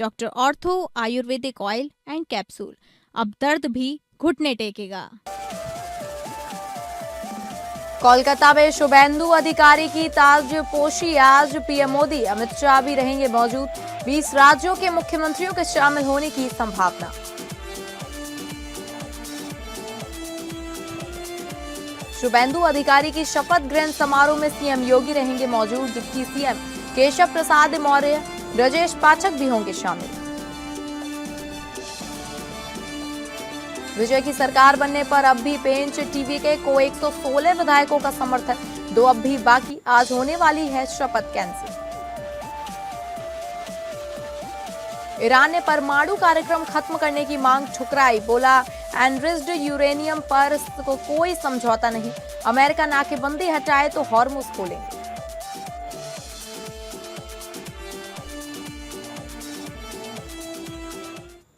Doctor ortho Ayurvedic oil and capsule, अब दर्द भी घुटने टेकेगा। कोलकाता में शुभेंदु अधिकारी की ताजपोशी, आज पीएम मोदी अमित शाह भी रहेंगे मौजूद। 20 राज्यों के मुख्यमंत्रियों के शामिल होने की संभावना। शुभेंदु अधिकारी की शपथ ग्रहण समारोह में सीएम योगी रहेंगे मौजूद। डिप्टी सीएम केशव प्रसाद मौर्य, ब्रजेश पाठक भी होंगे शामिल। विजय की सरकार बनने पर अब भी पेंच टीवीके को 116 विधायकों का समर्थन, 2 अब भी बाकी। आज होने वाली है शपथ कैंसिल। ईरान ने परमाणु कार्यक्रम खत्म करने की मांग ठुकराई, बोला एनरिच्ड यूरेनियम पर कोई समझौता नहीं। अमेरिका नाकेबंदी हटाए तो हॉर्मुज खोलेंगे।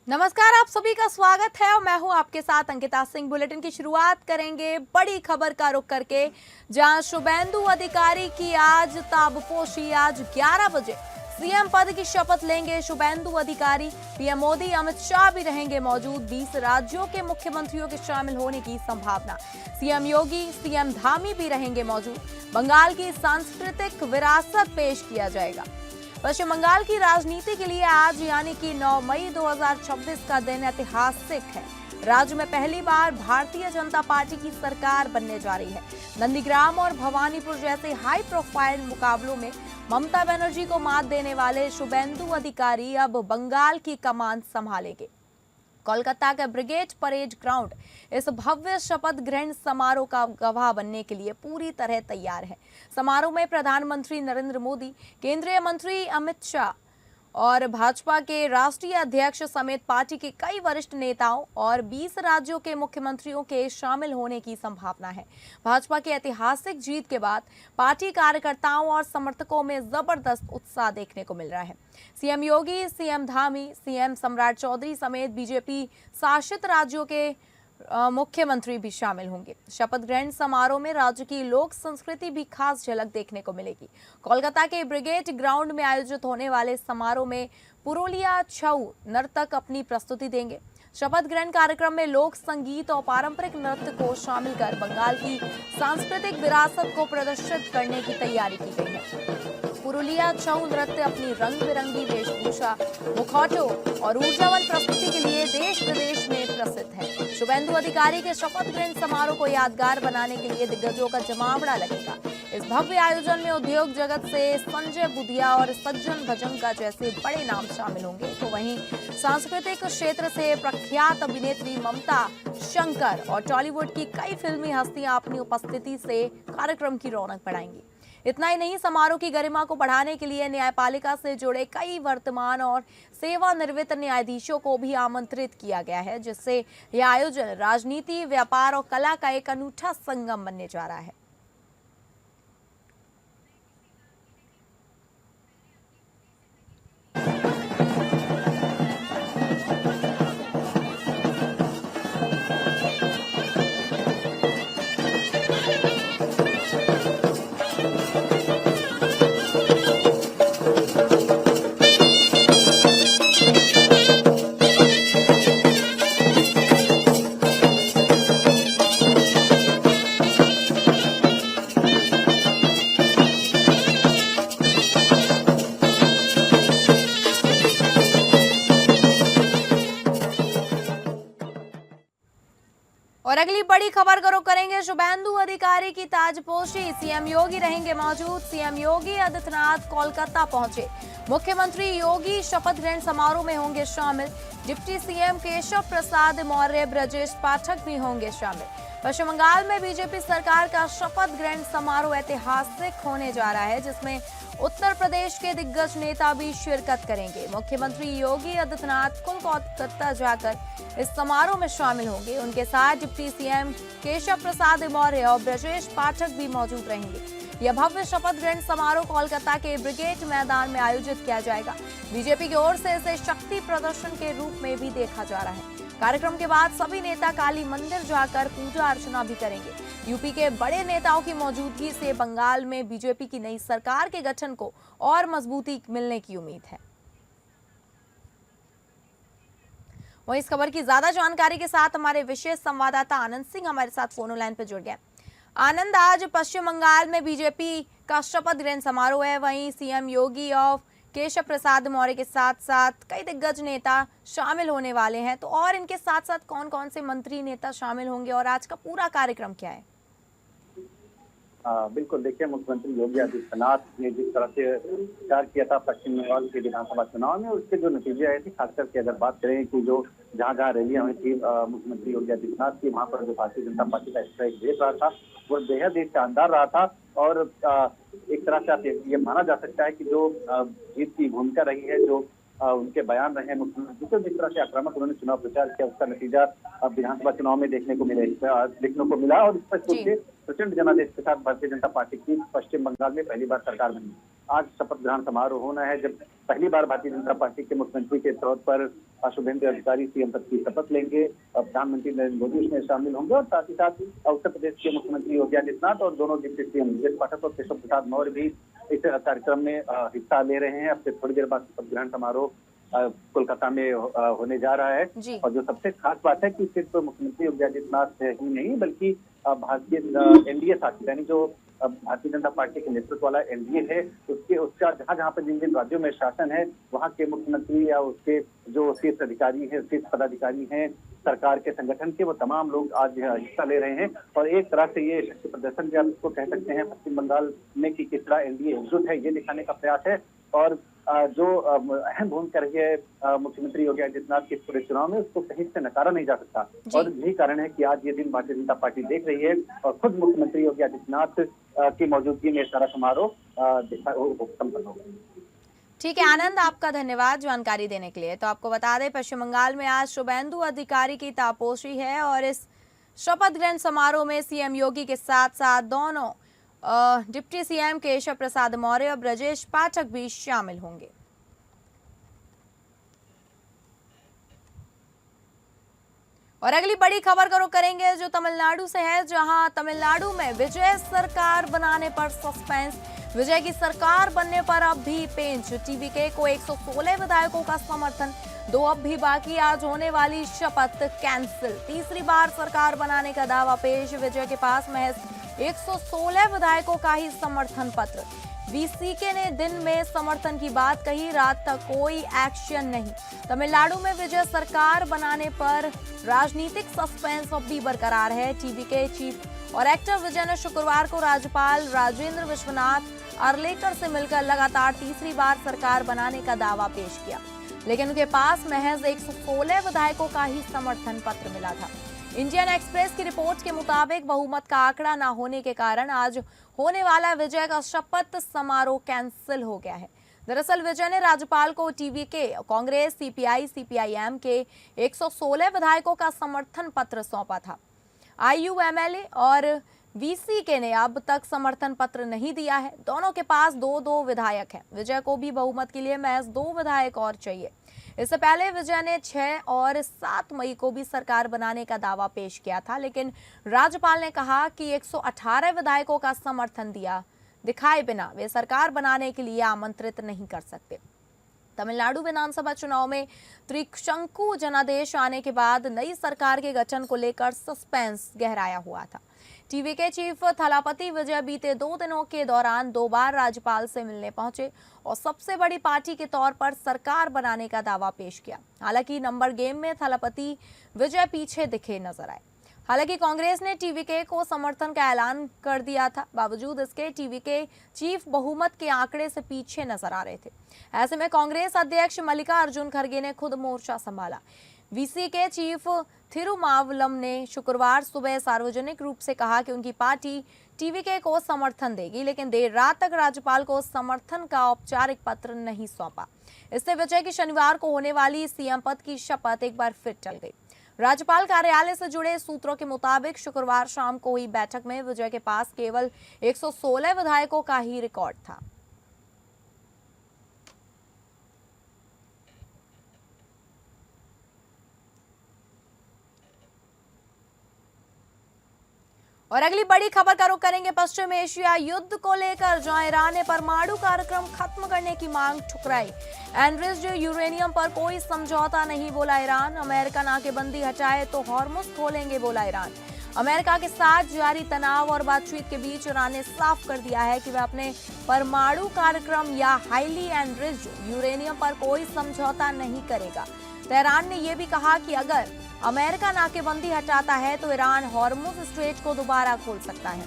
नमस्कार, आप सभी का स्वागत है और मैं हूं आपके साथ अंकिता सिंह। बुलेटिन की शुरुआत करेंगे बड़ी खबर का रुख करके, जहां शुभेंदु अधिकारी की आज ताबपोशी। आज 11 बजे सीएम पद की शपथ लेंगे शुभेंदु अधिकारी। पीएम मोदी, अमित शाह भी रहेंगे मौजूद। 20 राज्यों के मुख्यमंत्रियों के शामिल होने की संभावना। सीएम योगी, सीएम धामी भी रहेंगे मौजूद। बंगाल की सांस्कृतिक विरासत पेश किया जाएगा। पश्चिम बंगाल की राजनीति के लिए आज यानी कि 9 मई 2026 का दिन ऐतिहासिक है। राज्य में पहली बार भारतीय जनता पार्टी की सरकार बनने जा रही है। नंदीग्राम और भवानीपुर जैसे हाई प्रोफाइल मुकाबलों में ममता बनर्जी को मात देने वाले शुभेंदु अधिकारी अब बंगाल की कमान संभालेंगे। कोलकाता के ब्रिगेड परेड ग्राउंड इस भव्य शपथ ग्रहण समारोह का गवाह बनने के लिए पूरी तरह तैयार है। समारोह में प्रधानमंत्री नरेंद्र मोदी, केंद्रीय मंत्री अमित शाह और भाजपा के राष्ट्रीय अध्यक्ष समेत पार्टी के कई वरिष्ठ नेताओं और 20 राज्यों के मुख्यमंत्रियों के शामिल होने की संभावना है। भाजपा की ऐतिहासिक जीत के बाद पार्टी कार्यकर्ताओं और समर्थकों में जबरदस्त उत्साह देखने को मिल रहा है। सीएम योगी, सीएम धामी, सीएम सम्राट चौधरी समेत बीजेपी शासित राज्यों के मुख्यमंत्री भी शामिल होंगे। शपथ ग्रहण समारोह में राज्य की लोक संस्कृति भी खास झलक देखने को मिलेगी। कोलकाता के ब्रिगेड ग्राउंड में आयोजित होने वाले समारोह में पुरुलिया छऊ नर्तक अपनी प्रस्तुति देंगे। शपथ ग्रहण कार्यक्रम में लोक संगीत और पारंपरिक नृत्य को शामिल कर बंगाल की सांस्कृतिक विरासत को प्रदर्शित करने की तैयारी की गई है। पुरुलिया छऊ नृत्य अपनी रंग बिरंगी वेशभूषा, मुखौटों और ऊर्जावान प्रस्तुति के लिए देश विदेश में प्रसिद्ध है। शुभेंदु अधिकारी के शपथ ग्रहण समारोह को यादगार बनाने के लिए दिग्गजों का जमावड़ा लगेगा। इस भव्य आयोजन में उद्योग जगत से संजय बुधिया और सज्जन भजंका जैसे बड़े नाम शामिल होंगे, तो वहीं सांस्कृतिक क्षेत्र से प्रख्यात अभिनेत्री ममता शंकर और टॉलीवुड की कई फिल्मी हस्तियां अपनी उपस्थिति से कार्यक्रम की रौनक बढ़ाएंगी। इतना ही नहीं, समारोह की गरिमा को बढ़ाने के लिए न्यायपालिका से जुड़े कई वर्तमान और सेवानिवृत्त न्यायाधीशों को भी आमंत्रित किया गया है, जिससे यह आयोजन राजनीति, व्यापार और कला का एक अनूठा संगम बनने जा रहा है। और अगली बड़ी खबर का रुख करेंगे शुभेंदु अधिकारी की ताजपोशी। सीएम योगी रहेंगे मौजूद। सीएम योगी आदित्यनाथ कोलकाता पहुंचे। मुख्यमंत्री योगी शपथ ग्रहण समारोह में होंगे शामिल। डिप्टी सीएम केशव प्रसाद मौर्य, ब्रजेश पाठक भी होंगे शामिल। पश्चिम बंगाल में बीजेपी सरकार का शपथ ग्रहण समारोह ऐतिहासिक होने जा रहा है, जिसमें उत्तर प्रदेश के दिग्गज नेता भी शिरकत करेंगे। मुख्यमंत्री योगी आदित्यनाथ कोलकाता जाकर इस समारोह में शामिल होंगे। उनके साथ डिप्टी सीएम केशव प्रसाद मौर्य और ब्रजेश पाठक भी मौजूद रहेंगे। यह भव्य शपथ ग्रहण समारोह कोलकाता के ब्रिगेड मैदान में आयोजित किया जाएगा। बीजेपी की ओर से इसे शक्ति प्रदर्शन के रूप में भी देखा जा रहा है। कार्यक्रम के बाद सभी नेता काली मंदिर जाकर पूजा अर्चना भी करेंगे। यूपी के बड़े नेताओं की मौजूदगी से बंगाल में बीजेपी की नई सरकार के गठन को और मजबूती मिलने की उम्मीद है। वहीं इस खबर की ज्यादा जानकारी के साथ हमारे विशेष संवाददाता आनंद सिंह हमारे साथ फोन लाइन पर जुड़ गए। आनंद, आज पश्चिम बंगाल में बीजेपी का शपथ ग्रहण समारोह है, वहीं सीएम योगी और केशव प्रसाद मौर्य के साथ साथ कई दिग्गज नेता शामिल होने वाले हैं। तो और इनके साथ साथ कौन कौन से मंत्री नेता शामिल होंगे और आज का पूरा कार्यक्रम क्या है? बिल्कुल, देखिए, मुख्यमंत्री योगी आदित्यनाथ ने जिस तरह से प्रचार किया था पश्चिम बंगाल के विधानसभा चुनाव में, उसके जो नतीजे आए थे, खासकर के अगर बात करें कि जो जहां जहां रैलियां हुई थी मुख्यमंत्री योगी आदित्यनाथ की, वहां पर जो भारतीय जनता पार्टी का स्ट्राइक रेट रहा था वो बेहद ही शानदार रहा था। और एक तरह से आप ये माना जा सकता है कि जो जीत की भूमिका रही है, जो उनके बयान रहे हैं मुख्यमंत्री को, जिस तरह से आक्रामक उन्होंने चुनाव प्रचार किया, उसका नतीजा अब विधानसभा चुनाव में देखने को मिला। और स्पष्ट रूप से प्रचंड जनादेश के साथ भारतीय जनता पार्टी की पश्चिम बंगाल में पहली बार सरकार बनी। आज शपथ ग्रहण समारोह होना है, जब पहली बार भारतीय जनता पार्टी के मुख्यमंत्री के तौर पर शुभेंदु अधिकारी सीएम पद की शपथ लेंगे। प्रधानमंत्री नरेंद्र मोदी उसमें शामिल होंगे और साथ ही साथ उत्तर प्रदेश के मुख्यमंत्री योगी आदित्यनाथ और दोनों डिप्टी सीएम ब्रजेश पाठक और केशव प्रसाद मौर्य भी इस कार्यक्रम में हिस्सा ले रहे हैं। अब से थोड़ी देर बाद शपथ ग्रहण समारोह कोलकाता में होने जा रहा है। और जो सबसे खास बात है कि सिर्फ मुख्यमंत्री योगी आदित्यनाथ ही नहीं, बल्कि भारतीय एनडीए साथी, यानी जो भारतीय जनता पार्टी के नेतृत्व वाला एनडीए है, उसका जहां जहां पर जिन जिन राज्यों में शासन है, वहां के मुख्यमंत्री या उसके जो शीर्ष अधिकारी हैं, शीर्ष पदाधिकारी हैं सरकार के संगठन के, वो तमाम लोग आज हिस्सा ले रहे हैं। और एक तरह से ये शक्ति प्रदर्शन भी आप इसको कह सकते हैं पश्चिम बंगाल में कि किस तरह एनडीए एकजुट है, ये दिखाने का प्रयास है। और जो अहम भूमिका रही है मुख्यमंत्री योगी आदित्यनाथ के पूरे चुनाव में, उसको कहीं से नकारा नहीं जा सकता। और यही कारण है कि आज ये दिन भारतीय जनता पार्टी देख रही है और खुद मुख्यमंत्री योगी आदित्यनाथ की मौजूदगी में सारा समारोह संपन्न होगा। ठीक है आनंद, आपका धन्यवाद जानकारी देने के लिए। तो आपको बता दें, पश्चिम बंगाल में आज शुभेंदु अधिकारी की तापोशी है और इस शपथ ग्रहण समारोह में सीएम योगी के साथ साथ दोनों डिप्टी सीएम केशव प्रसाद मौर्य और ब्रजेश पाठक भी शामिल होंगे। और अगली बड़ी खबर का रुख करेंगे जो तमिलनाडु से है, जहां तमिलनाडु में विजय सरकार बनाने पर सस्पेंस। विजय की सरकार बनने पर अब भी पेंच। टीवीके को 116 विधायकों का समर्थन, 2 अब भी बाकी। आज होने वाली शपथ कैंसिल। तीसरी बार सरकार बनाने का दावा पेश। विजय के पास महज 116 विधायकों का ही समर्थन पत्र। वीसीके ने दिन में समर्थन की बात कही, रात तक कोई एक्शन नहीं। तमिलनाडु में विजय सरकार बनाने पर राजनीतिक सस्पेंस अब भी बरकरार है। टीवीके चीफ और एक्टर विजय ने शुक्रवार को राज्यपाल राजेंद्र विश्वनाथ अर्लेकर से मिलकर लगातार तीसरी बार सरकार बनाने का दावा पेश किया, लेकिन उनके पास महज 116 विधायकों का ही समर्थन पत्र मिला था। इंडियन एक्सप्रेस की रिपोर्ट के मुताबिक बहुमत का आंकड़ा न होने के कारण आज होने वाला विजय का शपथ समारोह कैंसिल हो गया है। दरअसल विजय ने राज्यपाल को टीवीके, कांग्रेस, सीपीआई, सीपीआईएम के 116 विधायकों का समर्थन पत्र सौंपा था। आईयूएमएलए और वीसीके ने अब तक समर्थन पत्र नहीं दिया है। दोनों के पास 2-2 विधायक हैं। विजय को भी बहुमत के लिए महज 2 विधायक और चाहिए। इससे पहले विजय ने 6 और 7 मई को भी सरकार बनाने का दावा पेश किया था, लेकिन राज्यपाल ने कहा कि 118 विधायकों का समर्थन दिखाए बिना वे सरकार बनाने के लिए आमंत्रित नहीं कर सकते। तमिलनाडु विधानसभा चुनाव में त्रिशंकु जनादेश आने के बाद नई सरकार के गठन को लेकर सस्पेंस गहराया हुआ था। टीवीके चीफ थलापति विजय बीते 2 दिनों के दौरान 2 बार राज्यपाल से मिलने पहुंचे और सबसे बड़ी पार्टी के तौर पर सरकार बनाने का दावा पेश किया। हालांकि नंबर गेम में थलापति विजय पीछे दिखे नजर आए। हालांकि कांग्रेस ने टीवीके को समर्थन का ऐलान कर दिया था। बावजूद इसके टीवीके चीफ बहुमत के आंकड़े से पीछे नजर आ रहे थे। ऐसे में कांग्रेस अध्यक्ष मल्लिकार्जुन खड़गे ने खुद मोर्चा संभाला। वीसीके चीफ थिरुमावलम ने शुक्रवार सुबह सार्वजनिक रूप से कहा कि उनकी पार्टी टीवीके को समर्थन देगी, लेकिन देर रात तक राज्यपाल को समर्थन का औपचारिक पत्र नहीं सौंपा। इससे विजय की शनिवार को होने वाली सीएम पद की शपथ एक बार फिर टल गई। राज्यपाल कार्यालय से जुड़े सूत्रों के मुताबिक शुक्रवार शाम को हुई बैठक में विजय के पास केवल 116 विधायकों का ही रिकॉर्ड था। और अगली बड़ी खबर का रुख करेंगे पश्चिम एशिया युद्ध को लेकर, जहां ईरान ने परमाणु कार्यक्रम खत्म करने की मांग ठुकराई। एनरिच्ड यूरेनियम पर कोई समझौता नहीं, बोला ईरान। अमेरिका नाकेबंदी हटाए तो हॉर्मुज खोलेंगे, बोला ईरान। अमेरिका के साथ जारी तनाव और बातचीत के बीच ईरान ने साफ कर दिया है कि वह अपने परमाणु कार्यक्रम या हाईली एनरिच्ड यूरेनियम पर कोई समझौता नहीं करेगा। तेहरान ने यह भी कहा कि अगर अमेरिका नाकेबंदी हटाता है तो ईरान हॉर्मुज स्ट्रेट को दोबारा खोल सकता है।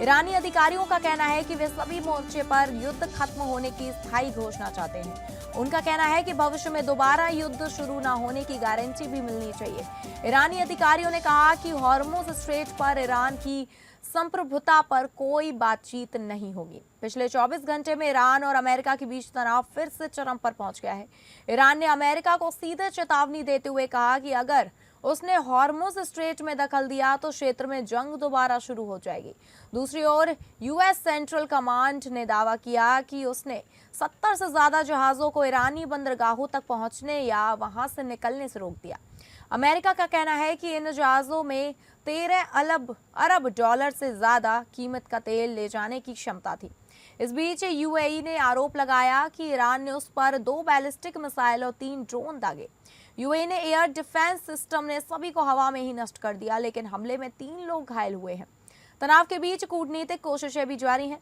ईरानी अधिकारियों का कहना है कि वे सभी मोर्चे पर युद्ध खत्म होने की स्थायी घोषणा चाहते हैं। उनका कहना है कि भविष्य में दोबारा युद्ध शुरू न होने की गारंटी भी मिलनी चाहिए। ईरानी अधिकारियों ने कहा कि हॉर्मुज स्ट्रेट पर ईरान की संप्रभुता पर कोई बातचीत नहीं होगी। पिछले 24 घंटे में ईरान और अमेरिका के बीच तनाव फिर से चरम पर पहुंच गया है। ईरान ने अमेरिका को सीधे चेतावनी देते हुए कहा कि अगर उसने हॉर्मुज स्ट्रेट में दखल दिया तो क्षेत्र में जंग दोबारा शुरू हो जाएगी। दूसरी ओर यूएस सेंट्रल कमांड ने दावा किया कि उसने 70 से ज्यादा जहाजों को ईरानी बंदरगाहों तक पहुंचने या वहां से निकलने से रोक दिया। अमेरिका का कहना है कि इन जहाजों में 13 अरब डॉलर से ज्यादा कीमत का तेल ले जाने की क्षमता थी। इस बीच यूएई ने आरोप लगाया कि ईरान ने उस पर 2 बैलिस्टिक मिसाइल और 3 ड्रोन दागे। यूएई ने एयर डिफेंस सिस्टम ने सभी को हवा में ही नष्ट कर दिया, लेकिन हमले में 3 लोग घायल हुए हैं। तनाव के बीच कूटनीतिक कोशिशें भी जारी हैं।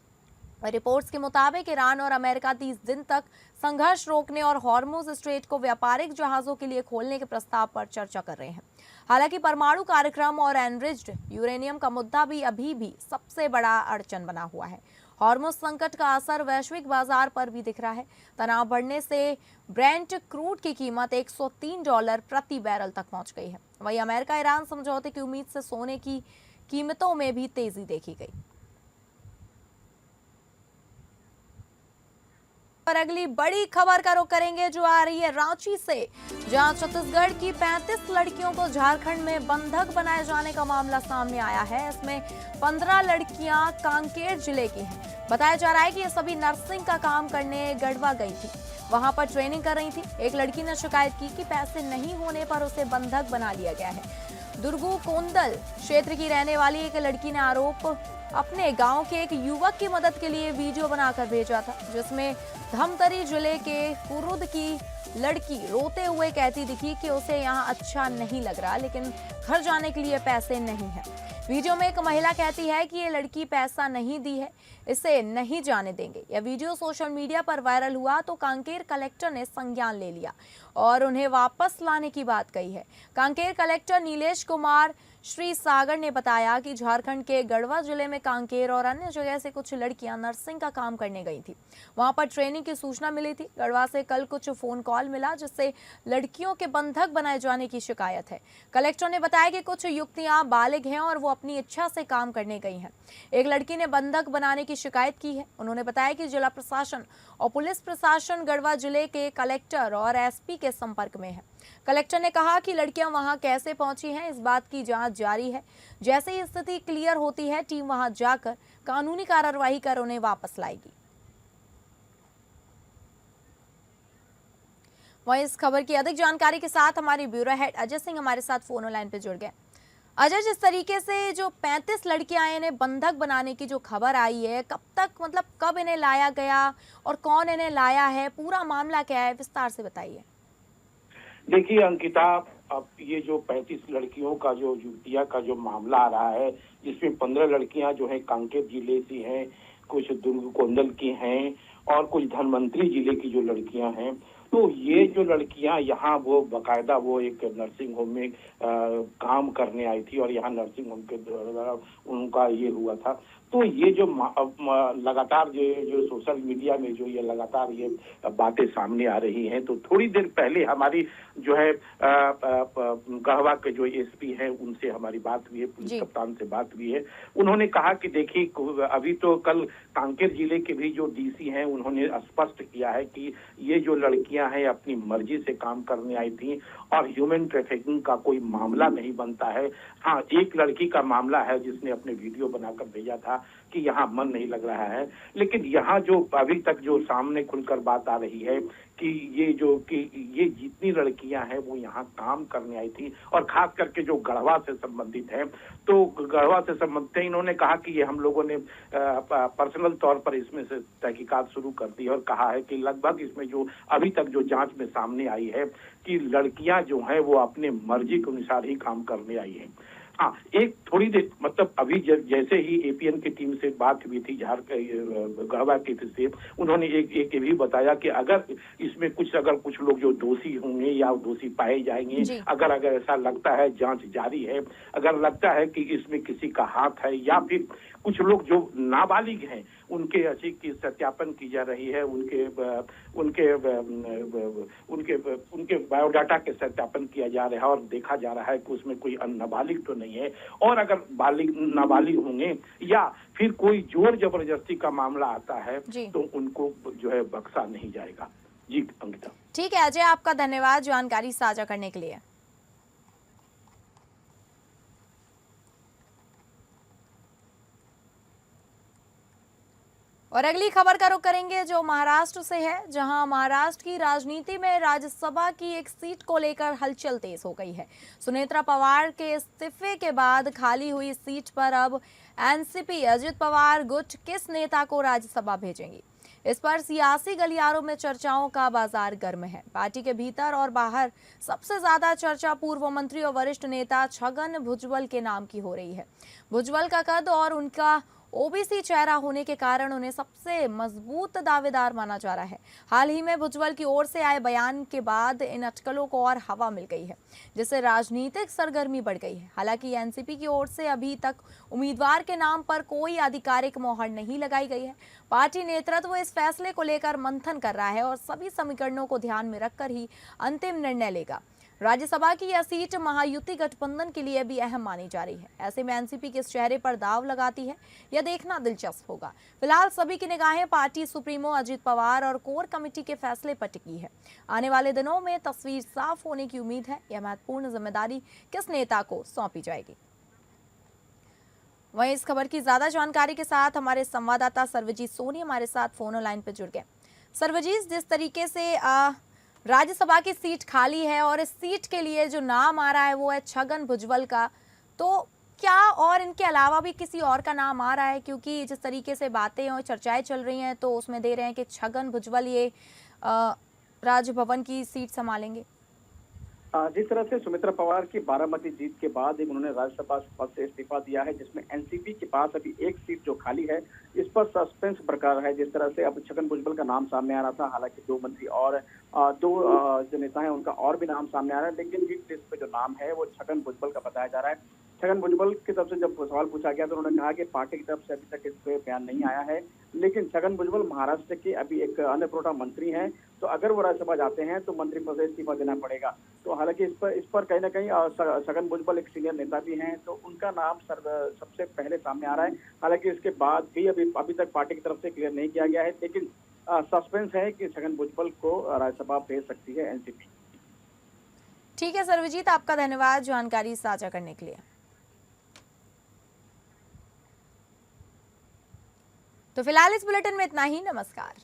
रिपोर्ट्स के मुताबिक ईरान और अमेरिका 30 दिन तक संघर्ष रोकने और हॉर्मुज स्ट्रेट को व्यापारिक जहाजों के लिए खोलने के प्रस्ताव पर चर्चा कर रहे हैं। हालांकि परमाणु कार्यक्रम और एनरिच्ड यूरेनियम का मुद्दा भी अभी भी सबसे बड़ा अड़चन बना हुआ है। हॉर्मुज संकट का असर वैश्विक बाजार पर भी दिख रहा है। तनाव बढ़ने से ब्रेंट क्रूड की कीमत $103 प्रति बैरल तक पहुंच गई है। वहीं अमेरिका ईरान समझौते की उम्मीद से सोने की कीमतों में भी तेजी देखी गई। और अगली बड़ी खबर का रुख करेंगे जो आ रही है रांची से, जहां छत्तीसगढ़ की 35 लड़कियों को झारखंड में बंधक बनाए जाने का मामला सामने आया है। इसमें 15 लड़कियां कांकेर जिले की हैं। बताया जा रहा है कि ये सभी नर्सिंग का काम करने गढ़वा गई थी, वहां पर ट्रेनिंग कर रही थी। एक लड़की ने शिकायत की कि पैसे नहीं होने पर उसे बंधक बना लिया गया है। दुर्गू कोंदल क्षेत्र की रहने वाली एक लड़की ने आरोप अपने गांव के एक युवक की मदद के लिए वीडियो बनाकर भेजा था, जिसमें धमतरी जिले के कुरुद की लड़की रोते हुए कहती दिखी कि उसे यहाँ अच्छा नहीं लग रहा, लेकिन घर जाने के लिए पैसे नहीं है। वीडियो में एक महिला कहती है कि ये लड़की पैसा नहीं दी है, इसे नहीं जाने देंगे। यह वीडियो सोशल मीडिया पर वायरल हुआ तो कांकेर कलेक्टर ने संज्ञान ले लिया और उन्हें वापस लाने की बात कही है। कांकेर कलेक्टर नीलेश कुमार श्री सागर ने बताया कि झारखंड के गढ़वा जिले में कांकेर और अन्य जगह से कुछ लड़कियां नर्सिंग का काम करने गई थी। वहां पर ट्रेनिंग की सूचना मिली थी। गढ़वा से कल कुछ फोन कॉल मिला जिससे लड़कियों के बंधक बनाए जाने की शिकायत है। कलेक्टर ने बताया कि कुछ युवतियां बालिग हैं और वो अपनी इच्छा से काम करने गई हैं। एक लड़की ने बंधक बनाने की शिकायत की है। उन्होंने बताया कि जिला प्रशासन और पुलिस प्रशासन गढ़वा जिले के कलेक्टर और एसपी के संपर्क में है। कलेक्टर ने कहा कि लड़कियां वहां कैसे पहुंची हैं, इस बात की जांच जारी है। जैसे ही स्थिति क्लियर होती है, टीम वहां जाकर कानूनी कार्रवाई कर उन्हें वापस लाएगी। वहीं इस खबर की अधिक जानकारी के साथ हमारे ब्यूरो हेड अजय सिंह हमारे साथ फोन लाइन पे जुड़ गए। अजय, जिस तरीके से जो 35 लड़कियां इन्हें बंधक बनाने की जो खबर आई है, कब तक मतलब कब इन्हें लाया गया और कौन इन्हें लाया है, पूरा मामला क्या है, विस्तार से बताइए। देखिए अंकिता, अब ये जो 35 लड़कियों का जो युवतिया का जो मामला आ रहा है, जिसमें 15 लड़कियां जो है कांकेर जिले से हैं, कुछ दुर्ग कोंदल की हैं और कुछ धनवंतरी जिले की जो लड़कियां हैं। तो ये जो लड़कियां यहाँ वो बकायदा वो एक नर्सिंग होम में काम करने आई थी और यहाँ नर्सिंग होम के द्वारा उनका ये हुआ था। तो ये जो लगातार जो सोशल मीडिया में जो ये लगातार ये बातें सामने आ रही हैं, तो थोड़ी देर पहले हमारी जो है गढ़वा के जो एसपी हैं उनसे हमारी बात हुई है, पुलिस कप्तान से बात हुई है। उन्होंने कहा कि देखिए, अभी तो कल कांकेर जिले के भी जो डीसी हैं उन्होंने स्पष्ट किया है कि ये जो लड़कियां हैं अपनी मर्जी से काम करने आई थी और ह्यूमन ट्रैफिकिंग का कोई मामला नहीं बनता है। हाँ, एक लड़की का मामला है जिसने अपने वीडियो बनाकर भेजा था कि यहाँ मन नहीं लग रहा है। लेकिन यहाँ जो अभी तक जो सामने खुलकर बात आ रही है कि ये जितनी लड़कियां हैं वो यहाँ काम करने आई थी, और खास करके जो गढ़वा से संबंधित है, तो गढ़वा से संबंधित है, इन्होंने कहा कि ये हम लोगों ने पर्सनल तौर पर इसमें से तहकीकात शुरू कर दी और कहा है कि लगभग इसमें जो अभी तक जो जांच में सामने आई है कि लड़कियां जो हैं वो अपने मर्जी के अनुसार ही काम करने आई हैं। हाँ, एक थोड़ी देर मतलब अभी जैसे ही एपीएन की टीम से बात हुई थी गढ़वा की से, उन्होंने एक ये भी बताया कि अगर इसमें अगर कुछ लोग जो दोषी होंगे या दोषी पाए जाएंगे, अगर ऐसा लगता है, जांच जारी है, अगर लगता है कि इसमें किसी का हाथ है या फिर कुछ लोग जो नाबालिग हैं उनके अच्छी की सत्यापन की जा रही है, उनके बायोडाटा के सत्यापन किया जा रहा है और देखा जा रहा है कि उसमें कोई नाबालिग तो नहीं है, और अगर नाबालिग होंगे या फिर कोई जोर जबरदस्ती का मामला आता है तो उनको जो है बख्शा नहीं जाएगा। जी अंकिता। ठीक है अजय, आपका धन्यवाद जानकारी साझा करने के लिए। और अगली खबर का रुख करेंगे जो महाराष्ट्र से है, जहां महाराष्ट्र की राजनीति में राज्यसभा की एक सीट को लेकर हलचल तेज हो गई है। सुनेत्रा पवार के इस्तीफे के बाद खाली हुई सीट पर अब एनसीपी अजित पवार गुट किस नेता को राज्यसभा भेजेंगी, इस पर सियासी गलियारों में चर्चाओं का बाजार गर्म है। पार्टी के भीतर और बाहर सबसे ज्यादा चर्चा पूर्व मंत्री और वरिष्ठ नेता छगन भुजबल के नाम की हो रही है। भुजबल का कद और उनका ओबीसी चेहरा होने के कारण उन्हें सबसे मजबूत दावेदार माना जा रहा है। हाल ही में भुजबल की ओर से आए बयान के बाद इन अटकलों को और हवा मिल गई है, जिससे राजनीतिक सरगर्मी बढ़ गई है। हालांकि एनसीपी की ओर से अभी तक उम्मीदवार के नाम पर कोई आधिकारिक मोहर नहीं लगाई गई है। पार्टी नेतृत्व इस फैसले को लेकर मंथन कर रहा है और सभी समीकरणों को ध्यान में रखकर ही अंतिम निर्णय लेगा। राज्यसभा की यह सीट महायुति गठबंधन के लिए भी अहम मानी जा रही है। ऐसे में एनसीपी किस चेहरे पर दाव लगाती है, यह देखना दिलचस्प होगा। फिलहाल सभी की निगाहें पार्टी सुप्रीमो अजित पवार और कोर कमेटी के फैसले पर टिकी है। आने वाले दिनों में तस्वीर साफ होने की उम्मीद है। यह महत्वपूर्ण जिम्मेदारी किस नेता को सौंपी जाएगी। वहीं इस खबर की ज्यादा जानकारी के साथ हमारे संवाददाता सर्वजीत सोनी हमारे साथ फोन लाइन पर जुड़ गए। सर्वजीत, जिस तरीके से राज्यसभा की सीट खाली है और इस सीट के लिए जो नाम आ रहा है वो है छगन भुजबल का, तो क्या और इनके अलावा भी किसी और का नाम आ रहा है? क्योंकि जिस तरीके से बातें और चर्चाएं चल रही हैं तो उसमें दे रहे हैं कि छगन भुजबल ये राजभवन की सीट संभालेंगे। जिस तरह से सुमित्रा पवार की बारामती जीत के बाद उन्होंने राज्यसभा पद से इस्तीफा दिया है, जिसमें एनसीपी के पास अभी एक सीट जो खाली है, इस पर सस्पेंस बरकरार है। जिस तरह से अब छगन भुजबल का नाम सामने आ रहा था, हालांकि दो मंत्री और दो जो नेता हैं उनका और भी नाम सामने आ रहा है, लेकिन हिट लिस्ट पे जो नाम है वो छगन भुजबल का बताया जा रहा है। छगन भुजबल की तरफ से जब सवाल पूछा गया तो उन्होंने कहा कि पार्टी की तरफ से अभी तक इस पे बयान नहीं आया है, लेकिन छगन भुजबल महाराष्ट्र के अभी एक अन्य प्रोटा मंत्री हैं, तो अगर वो राज्यसभा जाते हैं तो मंत्री पद से इस्तीफा देना पड़ेगा। तो हालांकि इस पर कहीं ना कहीं छगन भुजबल एक सीनियर नेता भी हैं, तो उनका नाम सबसे पहले सामने आ रहा है। हालांकि इसके बाद भी अभी तक पार्टी की तरफ से क्लियर नहीं किया गया है, लेकिन सस्पेंस है कि छगन भुजबल को राज्यसभा भेज सकती है एनसीपी। ठीक है सर्वजीत, आपका धन्यवाद जानकारी साझा करने के लिए। तो फिलहाल इस बुलेटिन में इतना ही। नमस्कार।